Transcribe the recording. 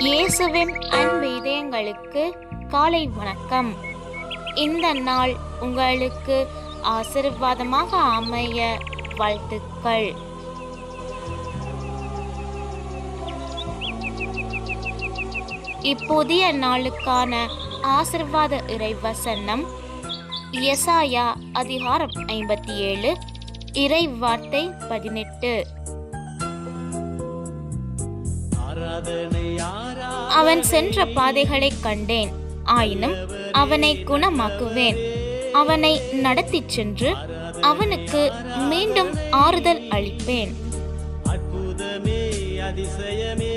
இயேசுவின் அன்பு இதயங்களுக்கு காலை வணக்கம். இந்த நாள் உங்களுக்கு ஆசீர்வாதமாக அமைய வாழ்த்துக்கள். இப்புதிய நாளுக்கான ஆசீர்வாத இறைவசனம் எசாயா அதிகாரம் 57 இறை வார்த்தை 18. அவன் சென்ற பாதைகளை கண்டேன், ஆயினும் அவனை குணமாக்குவேன். அவனை நடத்திச் சென்று அவனுக்கு மீண்டும் ஆறுதல் அளிப்பேன். அற்புதமே அதிசயமே